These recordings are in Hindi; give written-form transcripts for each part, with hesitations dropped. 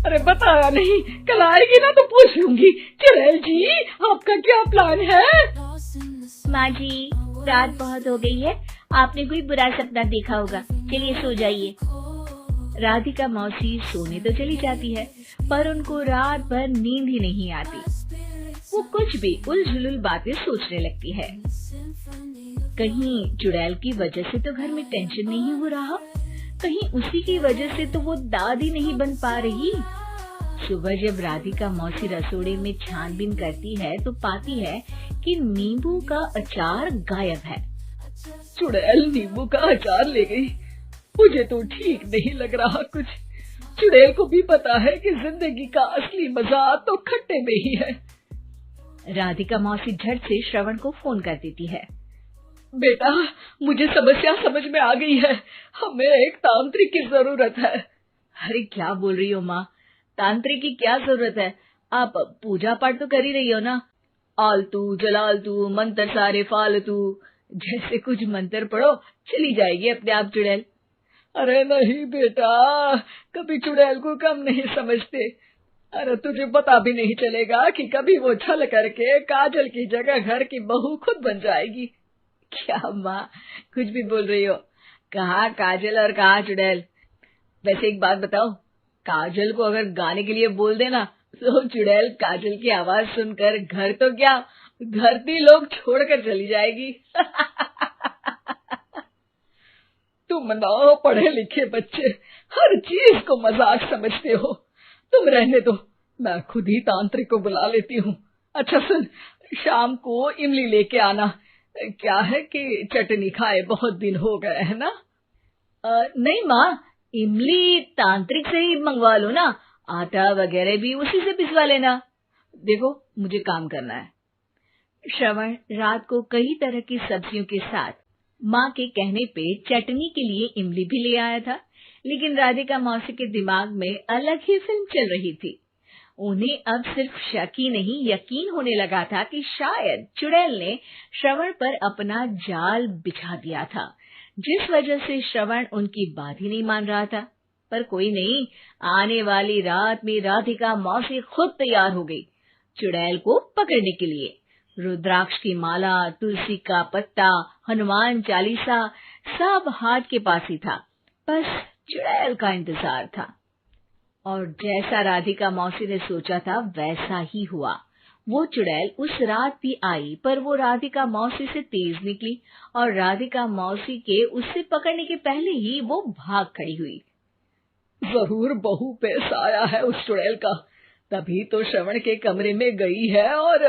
अरे बताया नहीं, कल आएगी ना तो पूछ लूंगी। चुड़ैल जी, आपका क्या प्लान है? माँ जी, रात बहुत हो गई है, आपने कोई बुरा सपना देखा होगा, चलिए सो जाइए। राधिका मौसी सोने तो चली जाती है, पर उनको रात भर नींद ही नहीं आती। वो कुछ भी उलझुल बातें सोचने लगती है। कहीं चुड़ैल की वजह से तो घर में टेंशन नहीं हो रहा, कहीं उसी की वजह से तो वो दादी नहीं बन पा रही। सुबह जब राधिका मौसी रसोड़े में छानबीन करती है तो पाती है कि नींबू का अचार गायब है। चुड़ैल नींबू का अचार ले गई, मुझे तो ठीक नहीं लग रहा कुछ। चुड़ैल को भी पता है कि जिंदगी का असली मजा तो खट्टे में ही है। राधिका मौसी झट से श्रवण को फोन कर देती है। बेटा, मुझे समस्या समझ में आ गई है, हमें एक तांत्रिक की जरूरत है। अरे क्या बोल रही हो माँ, तांत्रिक की क्या जरूरत है? आप पूजा पाठ तो कर ही रही हो ना। आलतू जलालतू मंत्र सारे फालतू जैसे कुछ मंत्र पढ़ो, चली जाएगी अपने आप चुड़ैल। अरे नहीं बेटा, कभी चुड़ैल को कम नहीं समझते। अरे तुझे पता भी नहीं चलेगा कि कभी वो छल करके काजल की जगह घर की बहू खुद बन जाएगी। क्या माँ, कुछ भी बोल रही हो, कहाँ काजल और कहाँ चुड़ैल। वैसे एक बात बताओ, काजल को अगर गाने के लिए बोल देना तो चुड़ैल काजल की आवाज सुनकर घर तो क्या धरती लोग छोड़कर चली जाएगी। तुम ना पढ़े लिखे बच्चे हर चीज को मजाक समझते हो। तुम रहने दो, मैं खुद ही तांत्रिक को बुला लेती हूँ। अच्छा सुन, शाम को इमली लेके आना। क्या है कि चटनी खाए बहुत दिन हो गए है ना। नहीं माँ, इमली तांत्रिक से ही मंगवा लो ना, आटा वगैरह भी उसी से पिसवा लेना। देखो मुझे काम करना है। श्रवण रात को कई तरह की सब्जियों के साथ माँ के कहने पे चटनी के लिए इमली भी ले आया था, लेकिन राधिका मौसी के दिमाग में अलग ही फिल्म चल रही थी। उन्हें अब सिर्फ शक ही नहीं यकीन होने लगा था कि शायद चुड़ैल ने श्रवण पर अपना जाल बिछा दिया था, जिस वजह से श्रवण उनकी बात ही नहीं मान रहा था। पर कोई नहीं, आने वाली रात में राधिका मौसी खुद तैयार हो गई चुड़ैल को पकड़ने के लिए। रुद्राक्ष की माला, तुलसी का पत्ता, हनुमान चालीसा सब हाथ के पास ही था, बस चुड़ैल का इंतजार था। और जैसा राधिका मौसी ने सोचा था वैसा ही हुआ। वो चुड़ैल उस रात भी आई, पर वो राधिका मौसी से तेज निकली और राधिका मौसी के उससे पकड़ने के पहले ही वो भाग खड़ी हुई। जरूर बहू पे साया है उस चुड़ैल का, तभी तो श्रवण के कमरे में गई है। और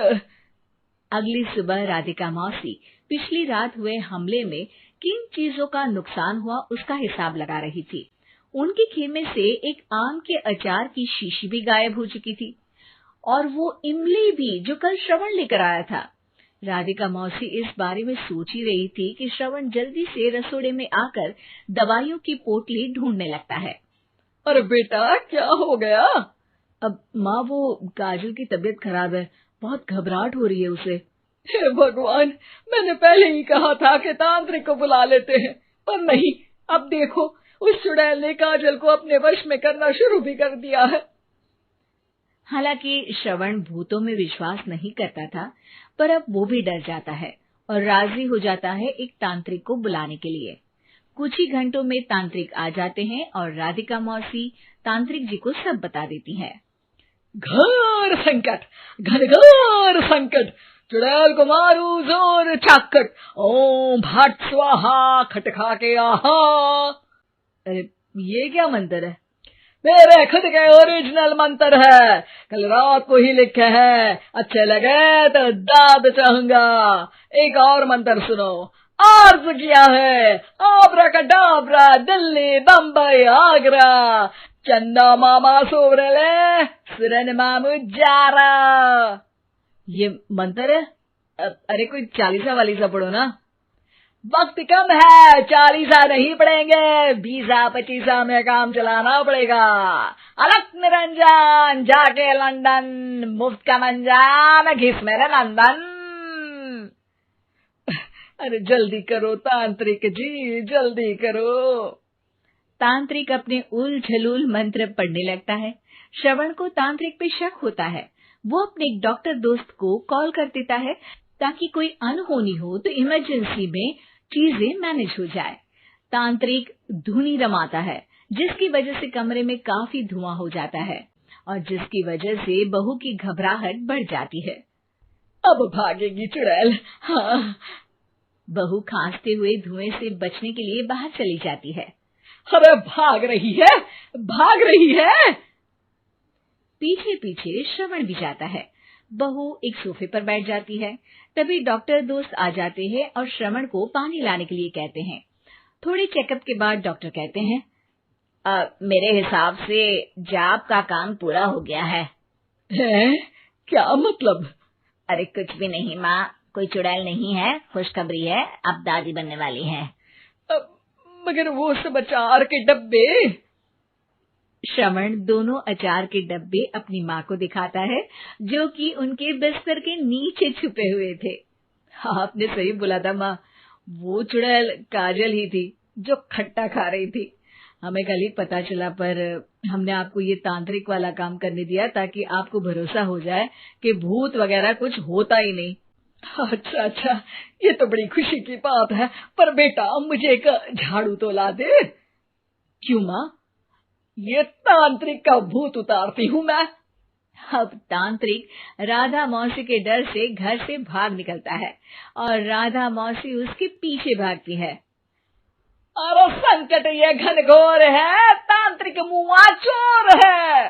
अगली सुबह राधिका मौसी पिछली रात हुए हमले में किन चीजों का नुकसान हुआ उसका हिसाब लगा रही थी। उनके खेमे से एक आम के अचार की शीशी भी गायब हो चुकी थी, और वो इमली भी जो कल श्रवण लेकर आया था। राधिका मौसी इस बारे में सोच ही रही थी कि श्रवण जल्दी से रसोड़े में आकर दवाइयों की पोटली ढूंढने लगता है। अरे बेटा, क्या हो गया? अब माँ, वो काजल की तबीयत खराब है, बहुत घबराहट हो रही है उसे। हे भगवान, मैंने पहले ही कहा था कि तांत्रिक को बुला लेते हैं, पर नहीं, अब देखो उस चुड़ैल ने काजल को अपने वश में करना शुरू भी कर दिया है। हालांकि श्रवण भूतों में विश्वास नहीं करता था, पर अब वो भी डर जाता है और राजी हो जाता है एक तांत्रिक को बुलाने के लिए। कुछ ही घंटों में तांत्रिक आ जाते हैं और राधिका मौसी तांत्रिक जी को सब बता देती है। घोर संकट, घनघोर संकट, चुड़ैल को मारू जोर चाकट, ओम भट स्वाहा खटखा के आहा। अरे ये क्या मंत्र है? मेरे खुद के ओरिजिनल मंत्र है, कल रात को ही लिखे हैं, अच्छे लगे तो दाद चाहूंगा। एक और मंत्र सुनो, अर्ज किया है आब्राकडाब्रा, दिल्ली बम्बई आगरा, चंदा मामा सोरले सुरन मामू जारा। ये मंत्र है? अरे कोई चालीसा वालीसा पढ़ो ना। वक्त कम है, 40 नहीं पड़ेंगे, 20-25 में काम चलाना पड़ेगा। अलग निरंजन जाके लंदन, मुफ्त का मंजान घिस मेरे नंदन। अरे जल्दी करो तांत्रिक जी, जल्दी करो। तांत्रिक अपने उल झलूल मंत्र पढ़ने लगता है। श्रवण को तांत्रिक पे शक होता है। वो अपने एक डॉक्टर दोस्त को कॉल कर देता है ताकि कोई अनहोनी हो तो इमरजेंसी में चीजें मैनेज हो जाए। तांत्रिक धुनी रमाता है जिसकी वजह से कमरे में काफी धुआं हो जाता है और जिसकी वजह से बहू की घबराहट बढ़ जाती है। अब भागेगी चुड़ैल। हाँ। बहू खांसते हुए धुएं से बचने के लिए बाहर चली जाती है। अरे भाग रही है, भाग रही है। पीछे पीछे श्रवण भी जाता है। बहू एक सोफे पर बैठ जाती है। तभी डॉक्टर दोस्त आ जाते हैं और श्रवण को पानी लाने के लिए कहते हैं। थोड़े चेकअप के बाद डॉक्टर कहते हैं, मेरे हिसाब से जाप का काम पूरा हो गया है। क्या मतलब? अरे कुछ भी नहीं माँ, कोई चुड़ैल नहीं है, खुशखबरी है, अब दादी बनने वाली है। मगर वो सब अचार के डब्बे। श्रवण दोनों अचार के डब्बे अपनी माँ को दिखाता है जो कि उनके बिस्तर के नीचे छुपे हुए थे। आपने सही बोला था माँ, वो चुड़ैल काजल ही थी जो खट्टा खा रही थी। हमें कल ही पता चला, पर हमने आपको ये तांत्रिक वाला काम करने दिया ताकि आपको भरोसा हो जाए कि भूत वगैरह कुछ होता ही नहीं। अच्छा अच्छा, ये तो बड़ी खुशी की बात है। पर बेटा मुझे एक झाड़ू तो ला दे। क्यों माँ? ये तांत्रिक का भूत उतारती हूँ मैं। अब तांत्रिक राधा मौसी के डर से घर से भाग निकलता है और राधा मौसी उसके पीछे भागती है। अरे संकट ये घनघोर है, तांत्रिक मुआ चोर है।